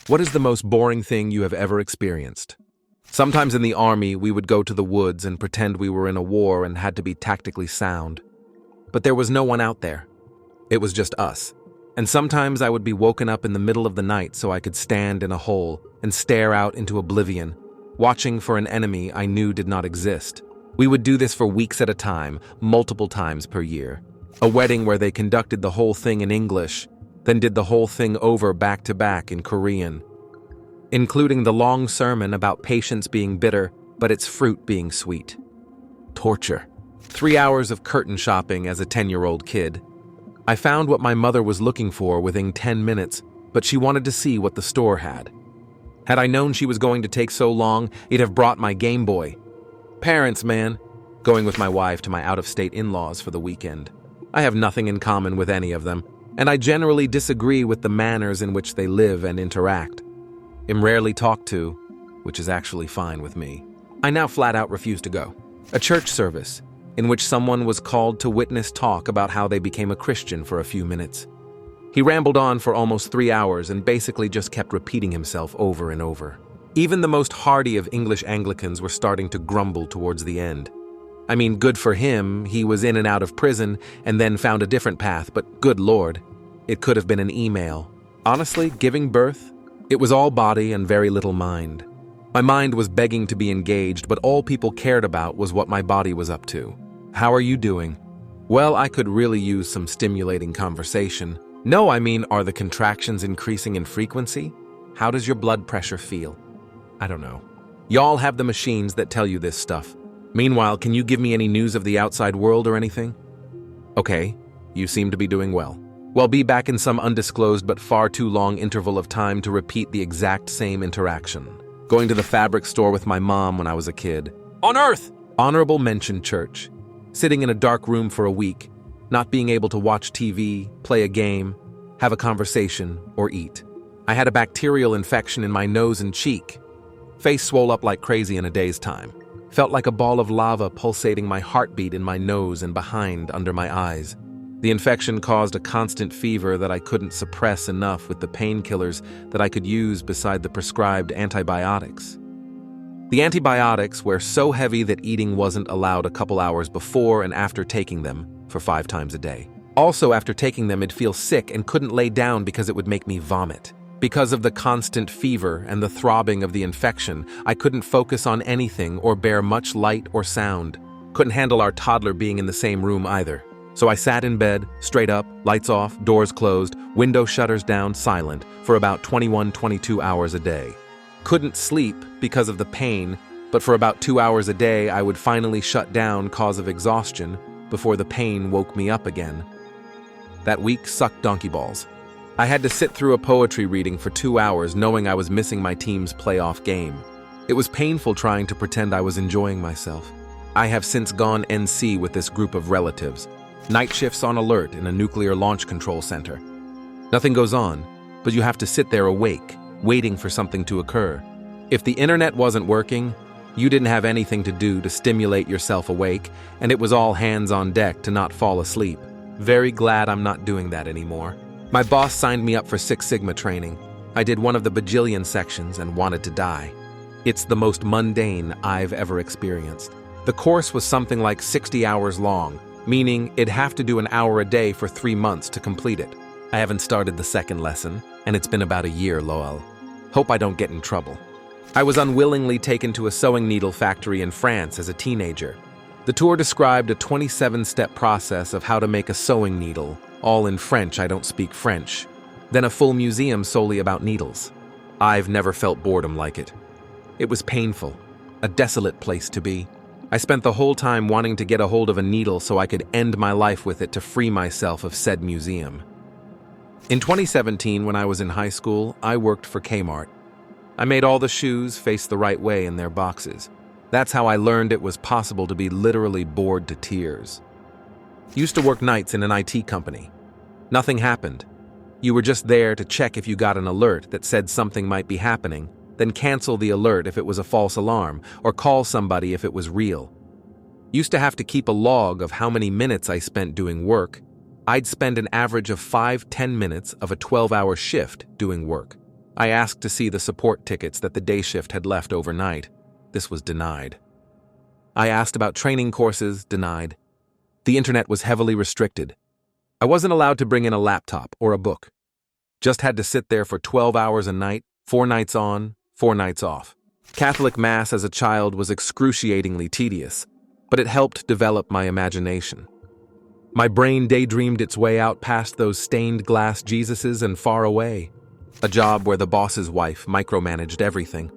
What is the most boring thing you have ever experienced? Sometimes in the army, we would go to the woods and pretend we were in a war and had to be tactically sound. But there was no one out there. It was just us. And sometimes I would be woken up in the middle of the night so I could stand in a hole and stare out into oblivion, watching for an enemy I knew did not exist. We would do this for weeks at a time, multiple times per year. A wedding where they conducted the whole thing in English, then did the whole thing over back to back in Korean, including the long sermon about patience being bitter, but its fruit being sweet. Torture. 3 hours of curtain shopping as a 10-year-old kid. I found what my mother was looking for within 10 minutes, but she wanted to see what the store had. Had I known she was going to take so long, I'd have brought my Game Boy. Parents, man. Going with my wife to my out-of-state in-laws for the weekend. I have nothing in common with any of them, and I generally disagree with the manners in which they live and interact. I'm rarely talked to, which is actually fine with me. I now flat out refuse to go. A church service, in which someone was called to witness talk about how they became a Christian for a few minutes. He rambled on for almost 3 hours and basically just kept repeating himself over and over. Even the most hardy of English Anglicans were starting to grumble towards the end. I mean, good for him, he was in and out of prison and then found a different path, but good Lord, it could have been an email. Honestly, giving birth, it was all body and very little mind. My mind was begging to be engaged, but all people cared about was what my body was up to. How are you doing? Well, I could really use some stimulating conversation. No, I mean, are the contractions increasing in frequency? How does your blood pressure feel? I don't know. Y'all have the machines that tell you this stuff. Meanwhile, can you give me any news of the outside world or anything? Okay, you seem to be doing well. Well, be back in some undisclosed but far too long interval of time to repeat the exact same interaction. Going to the fabric store with my mom when I was a kid. On Earth! Honorable mention church. Sitting in a dark room for a week, not being able to watch TV, play a game, have a conversation, or eat. I had a bacterial infection in my nose and cheek. Face swole up like crazy in a day's time. Felt like a ball of lava pulsating my heartbeat in my nose and behind under my eyes. The infection caused a constant fever that I couldn't suppress enough with the painkillers that I could use beside the prescribed antibiotics. The antibiotics were so heavy that eating wasn't allowed a couple hours before and after taking them for 5 times a day. Also, after taking them, I'd feel sick and couldn't lay down because it would make me vomit. Because of the constant fever and the throbbing of the infection, I couldn't focus on anything or bear much light or sound. Couldn't handle our toddler being in the same room either. So I sat in bed, straight up, lights off, doors closed, window shutters down, silent, for about 22 hours a day. Couldn't sleep because of the pain, but for about 2 hours a day I would finally shut down cause of exhaustion before the pain woke me up again. That week sucked donkey balls. I had to sit through a poetry reading for 2 hours knowing I was missing my team's playoff game. It was painful trying to pretend I was enjoying myself. I have since gone NC with this group of relatives. Night shifts on alert in a nuclear launch control center. Nothing goes on, but you have to sit there awake, waiting for something to occur. If the internet wasn't working, you didn't have anything to do to stimulate yourself awake, and it was all hands on deck to not fall asleep. Very glad I'm not doing that anymore. My boss signed me up for Six Sigma training. I did one of the bajillion sections and wanted to die. It's the most mundane I've ever experienced. The course was something like 60 hours long, meaning it'd have to do an hour a day for 3 months to complete it. I haven't started the second lesson, and it's been about a year, lol. Hope I don't get in trouble. I was unwillingly taken to a sewing needle factory in France as a teenager. The tour described a 27-step process of how to make a sewing needle, all in French. I don't speak French. Then a full museum solely about needles. I've never felt boredom like it. It was painful, a desolate place to be. I spent the whole time wanting to get a hold of a needle so I could end my life with it to free myself of said museum. In 2017, when I was in high school, I worked for Kmart. I made all the shoes face the right way in their boxes. That's how I learned it was possible to be literally bored to tears. Used to work nights in an IT company. Nothing happened. You were just there to check if you got an alert that said something might be happening, then cancel the alert if it was a false alarm, or call somebody if it was real. Used to have to keep a log of how many minutes I spent doing work. I'd spend an average of 5-10 minutes of a 12-hour shift doing work. I asked to see the support tickets that the day shift had left overnight. This was denied. I asked about training courses, denied. The internet was heavily restricted. I wasn't allowed to bring in a laptop or a book. Just had to sit there for 12 hours a night, 4 nights on, 4 nights off. Catholic Mass as a child was excruciatingly tedious, but it helped develop my imagination. My brain daydreamed its way out past those stained glass Jesuses and far away. A job where the boss's wife micromanaged everything.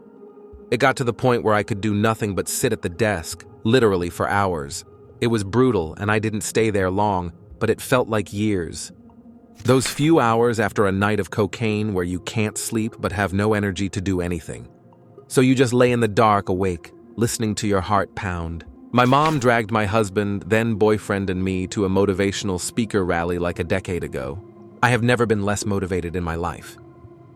It got to the point where I could do nothing but sit at the desk, literally for hours. It was brutal, and I didn't stay there long, but it felt like years. Those few hours after a night of cocaine where you can't sleep but have no energy to do anything. So you just lay in the dark awake, listening to your heart pound. My mom dragged my husband, then boyfriend, and me to a motivational speaker rally like a decade ago. I have never been less motivated in my life.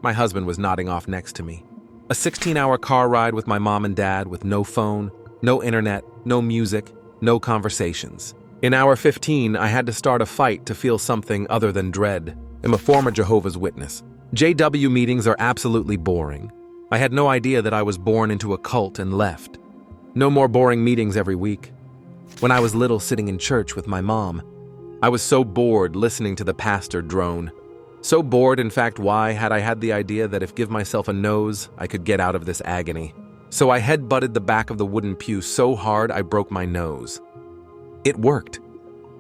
My husband was nodding off next to me. A 16-hour car ride with my mom and dad with no phone, no internet, no music, no conversations. In hour 15, I had to start a fight to feel something other than dread. I'm a former Jehovah's Witness. JW meetings are absolutely boring. I had no idea that I was born into a cult and left. No more boring meetings every week. When I was little sitting in church with my mom, I was so bored listening to the pastor drone. So bored, in fact, why had I had the idea that if give myself a nose, I could get out of this agony. So I head-butted the back of the wooden pew so hard I broke my nose. It worked.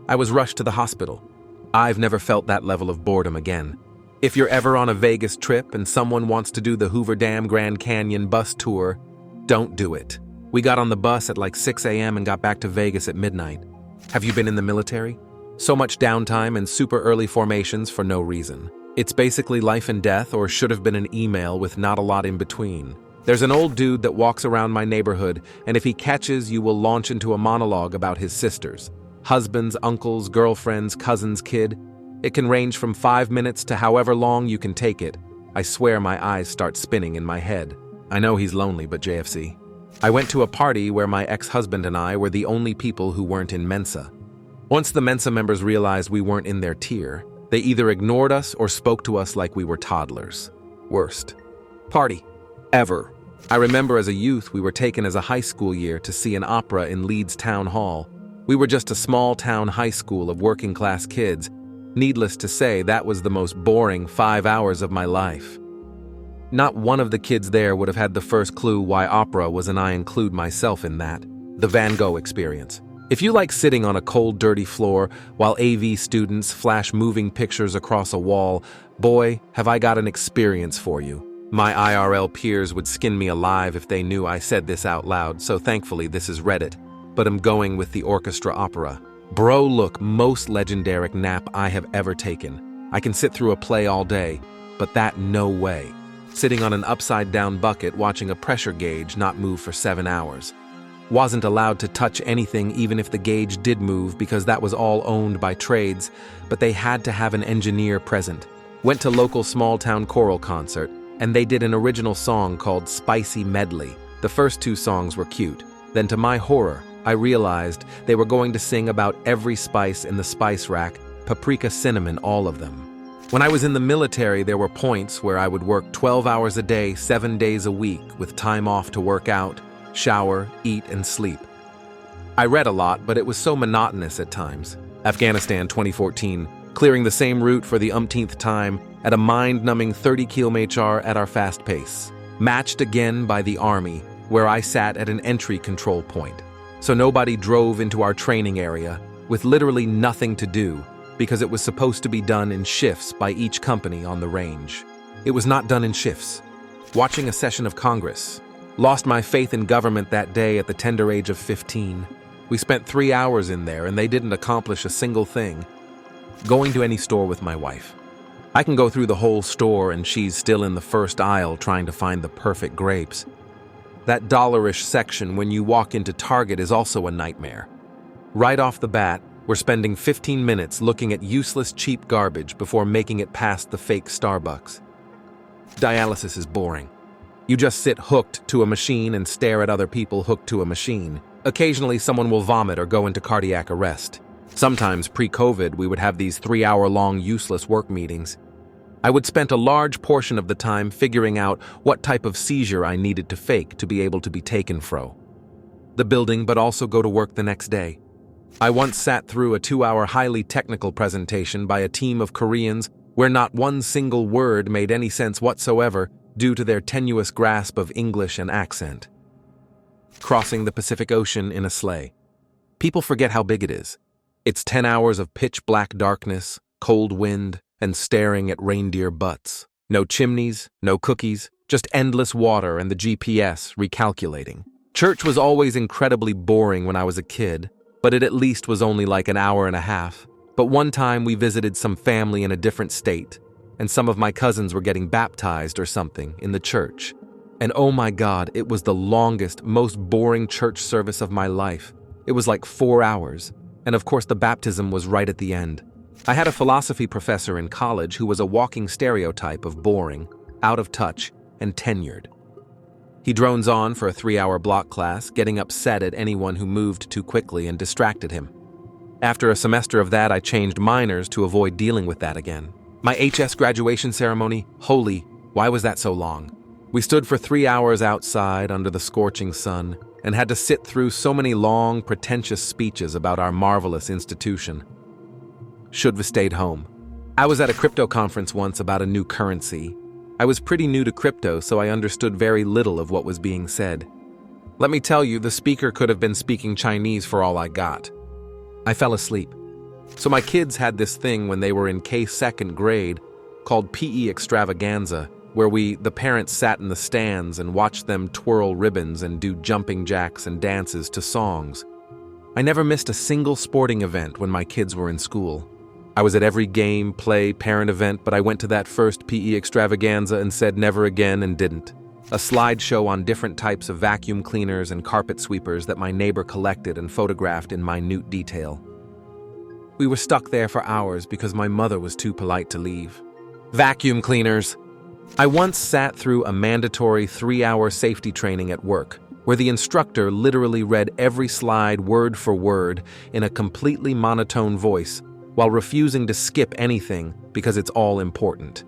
I was rushed to the hospital. I've never felt that level of boredom again. If you're ever on a Vegas trip and someone wants to do the Hoover Dam Grand Canyon bus tour, don't do it. We got on the bus at like 6 a.m. and got back to Vegas at midnight. Have you been in the military? So much downtime and super early formations for no reason. It's basically life and death, or should have been an email with not a lot in between. There's an old dude that walks around my neighborhood, and if he catches you will launch into a monologue about his sisters. Husbands, uncles, girlfriends, cousins, kid. It can range from 5 minutes to however long you can take it. I swear my eyes start spinning in my head. I know he's lonely, but JFC. I went to a party where my ex-husband and I were the only people who weren't in Mensa. Once the Mensa members realized we weren't in their tier, they either ignored us or spoke to us like we were toddlers. Worst party ever. I remember as a youth we were taken as a high school year to see an opera in Leeds Town Hall. We were just a small town high school of working class kids. Needless to say, that was the most boring 5 hours of my life. Not one of the kids there would have had the first clue why opera was, and I include myself in that. The Van Gogh experience. If you like sitting on a cold, dirty floor while AV students flash moving pictures across a wall, boy, have I got an experience for you. My IRL peers would skin me alive if they knew I said this out loud, so thankfully this is Reddit. But I'm going with the orchestra opera. Bro, look, most legendary nap I have ever taken. I can sit through a play all day, but that no way. Sitting on an upside-down bucket watching a pressure gauge not move for 7 hours. Wasn't allowed to touch anything even if the gauge did move because that was all owned by trades, but they had to have an engineer present. Went to local small-town choral concert, and they did an original song called Spicy Medley. The first 2 songs were cute. Then to my horror, I realized they were going to sing about every spice in the spice rack, paprika, cinnamon, all of them. When I was in the military, there were points where I would work 12 hours a day, 7 days a week, with time off to work out, shower, eat, and sleep. I read a lot, but it was so monotonous at times. Afghanistan 2014, clearing the same route for the umpteenth time at a mind-numbing 30 km/h at our fast pace. Matched again by the Army, where I sat at an entry control point. So nobody drove into our training area, with literally nothing to do, because it was supposed to be done in shifts by each company on the range. It was not done in shifts. Watching a session of Congress. Lost my faith in government that day at the tender age of 15. We spent 3 hours in there and they didn't accomplish a single thing. Going to any store with my wife. I can go through the whole store and she's still in the first aisle trying to find the perfect grapes. That dollarish section when you walk into Target is also a nightmare. Right off the bat, we're spending 15 minutes looking at useless cheap garbage before making it past the fake Starbucks. Dialysis is boring. You just sit hooked to a machine and stare at other people hooked to a machine. Occasionally someone will vomit or go into cardiac arrest. Sometimes pre-COVID we would have these 3-hour-long useless work meetings. I would spend a large portion of the time figuring out what type of seizure I needed to fake to be able to be taken fro the building, but also go to work the next day. I once sat through a 2-hour highly technical presentation by a team of Koreans where not one single word made any sense whatsoever due to their tenuous grasp of English and accent. Crossing the Pacific Ocean in a sleigh. People forget how big it is. It's 10 hours of pitch-black darkness, cold wind, and staring at reindeer butts. No chimneys, no cookies, just endless water and the GPS recalculating. Church was always incredibly boring when I was a kid, but it at least was only like an hour and a half. But one time we visited some family in a different state, and some of my cousins were getting baptized or something in the church. And oh my God, it was the longest, most boring church service of my life. It was like 4 hours, and of course the baptism was right at the end. I had a philosophy professor in college who was a walking stereotype of boring, out of touch, and tenured. He drones on for a 3-hour block class, getting upset at anyone who moved too quickly and distracted him. After a semester of that, I changed minors to avoid dealing with that again. My HS graduation ceremony, holy, why was that so long? We stood for 3 hours outside under the scorching sun and had to sit through so many long, pretentious speeches about our marvelous institution. Should have stayed home. I was at a crypto conference once about a new currency. I was pretty new to crypto, so I understood very little of what was being said. Let me tell you, the speaker could have been speaking Chinese for all I got. I fell asleep. So my kids had this thing when they were in second grade called PE extravaganza, where the parents sat in the stands and watched them twirl ribbons and do jumping jacks and dances to songs. I never missed a single sporting event when my kids were in school. I was at every game, play, parent event, but I went to that first PE extravaganza and said never again and didn't. A slideshow on different types of vacuum cleaners and carpet sweepers that my neighbor collected and photographed in minute detail. We were stuck there for hours because my mother was too polite to leave. Vacuum cleaners. I once sat through a mandatory 3-hour safety training at work, where the instructor literally read every slide word for word in a completely monotone voice, while refusing to skip anything because it's all important.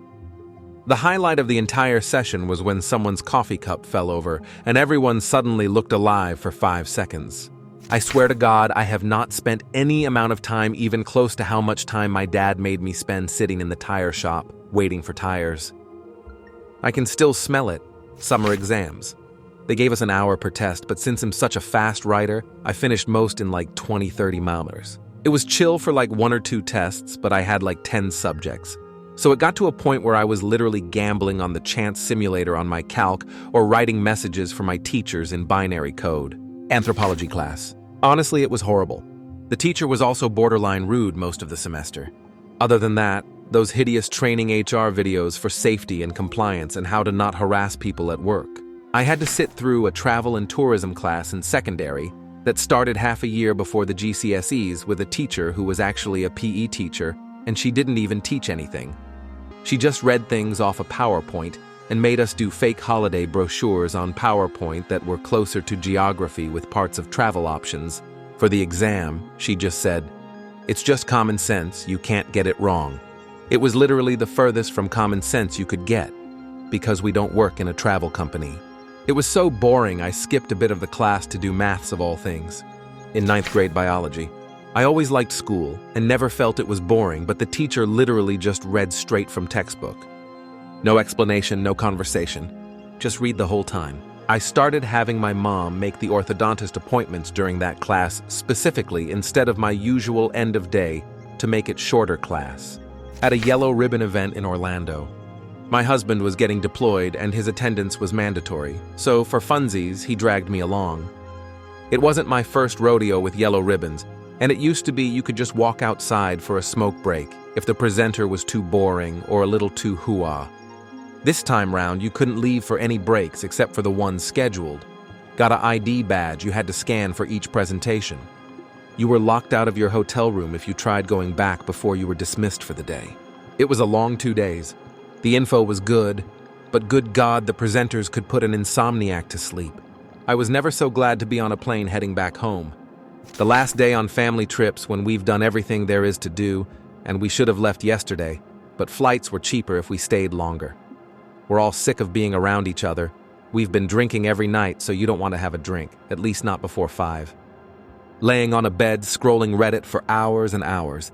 The highlight of the entire session was when someone's coffee cup fell over and everyone suddenly looked alive for 5 seconds. I swear to God, I have not spent any amount of time even close to how much time my dad made me spend sitting in the tire shop, waiting for tires. I can still smell it. Summer exams. They gave us an hour per test, but since I'm such a fast writer, I finished most in like 20-30 miles. It was chill for like 1 or 2 tests, but I had like 10 subjects. So it got to a point where I was literally gambling on the chance simulator on my calc or writing messages for my teachers in binary code. Anthropology class. Honestly, it was horrible. The teacher was also borderline rude most of the semester. Other than that, those hideous training HR videos for safety and compliance and how to not harass people at work. I had to sit through a travel and tourism class in secondary that started half a year before the GCSEs with a teacher who was actually a PE teacher, and she didn't even teach anything. She just read things off a PowerPoint and made us do fake holiday brochures on PowerPoint that were closer to geography with parts of travel options. For the exam, she just said, "It's just common sense, you can't get it wrong." It was literally the furthest from common sense you could get, because we don't work in a travel company. It was so boring I skipped a bit of the class to do maths of all things. In 9th grade biology. I always liked school and never felt it was boring, but the teacher literally just read straight from textbook. No explanation, no conversation. Just read the whole time. I started having my mom make the orthodontist appointments during that class specifically instead of my usual end of day to make it shorter class. At a yellow ribbon event in Orlando. My husband was getting deployed and his attendance was mandatory, so for funsies, he dragged me along. It wasn't my first rodeo with yellow ribbons, and it used to be you could just walk outside for a smoke break if the presenter was too boring or a little too hoo-ah. This time round, you couldn't leave for any breaks except for the ones scheduled. Got an ID badge you had to scan for each presentation. You were locked out of your hotel room if you tried going back before you were dismissed for the day. It was a long 2 days. The info was good, but good God, the presenters could put an insomniac to sleep. I was never so glad to be on a plane heading back home. The last day on family trips when we've done everything there is to do, and we should have left yesterday, but flights were cheaper if we stayed longer. We're all sick of being around each other. We've been drinking every night, so you don't want to have a drink, at least not before 5. Laying on a bed, scrolling Reddit for hours and hours.